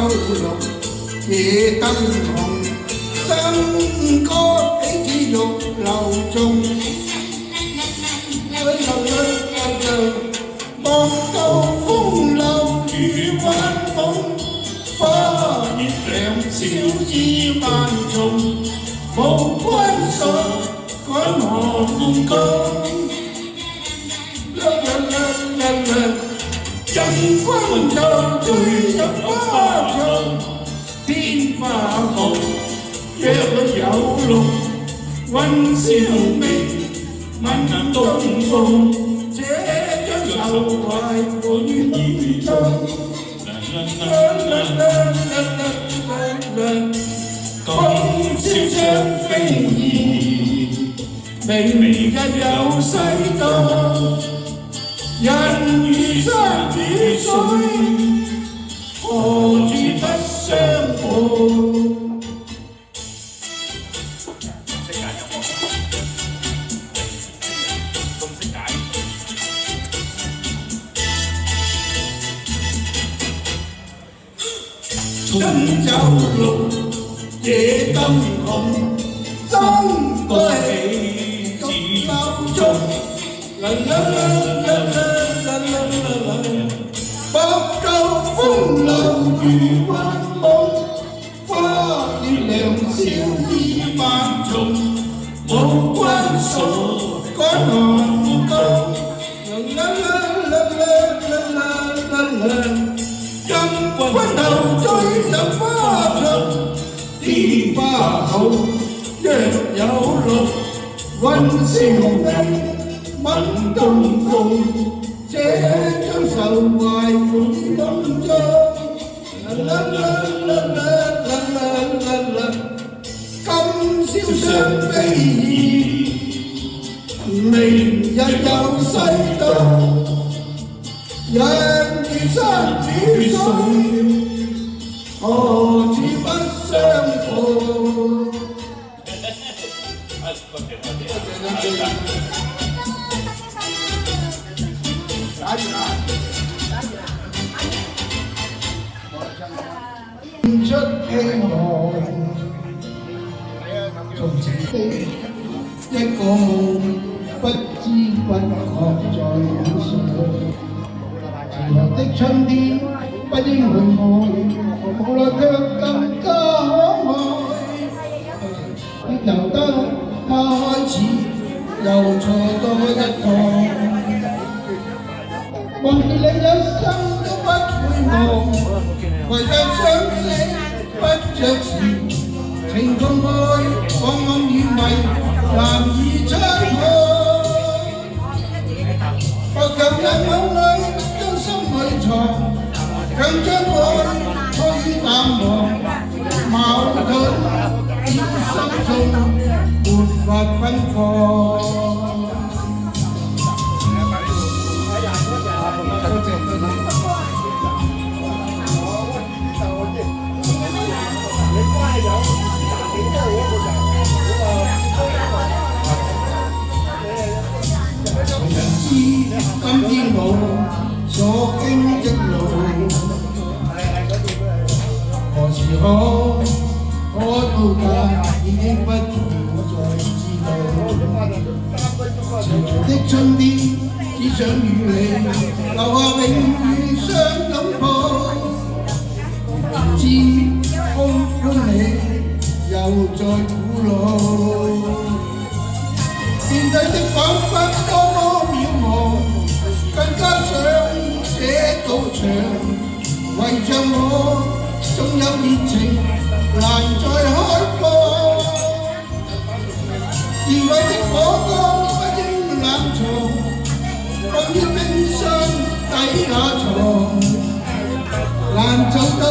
綠，夜燈紅，笙歌幾支玉樓中，望到風流如幻夢，花月亮笑意萬重，無關鎖，趕何夢講。人君就墜入花場，天花紅，若裏有龍，雲霄明，問東風，這張愁懷滿意中。風蕭張飛燕，明日有西東。人如山與水，何處不相逢？春酒綠，夜燈紅，爭個喜字樓中。白晝風流如幻夢，花月亮笑意萬重，無關鎖，趕何夢講。任君頭醉入花場，天花好，若有綠，雲霄明，問東風，這張愁懷滿夢中。今宵雙飛燕，明日有西東。人如山與水，何處不相逢？出希望，從此一個夢，不知不覺在臉上。遲來的春天不應去愛，無奈卻更加可愛。由得他開始，又錯多一個。忘記你一生都不會忘，唯有相識不着時，情共愛往往與迷難以相愛。我舊日夢裏將心裏藏，強將愛拖於淡忘，矛盾於心中沒法奔放。今天我所經的路，何時可到達已經不要再知道。遲來的春天，只想與你留下永遠相擁抱。明知空歡喜又再苦惱，面對的彷彿多麼渺茫。更加上這道牆，為着我總有熱情難再開放。燃為的火光不應冷藏，放於冰箱底下藏，難做到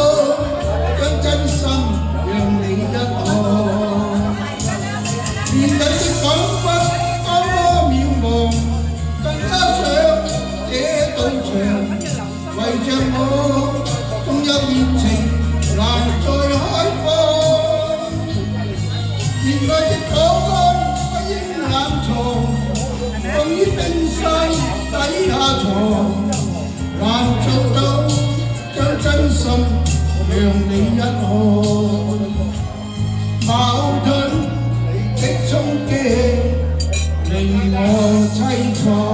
將真心讓你一看。面對的彷彿多麼渺茫，更加上這道牆，為着我總有熱情難再開放。燃愛的火光不應冷藏，放於冰箱底下藏，難做到將真心你一看，矛盾的衝擊令我凄楚。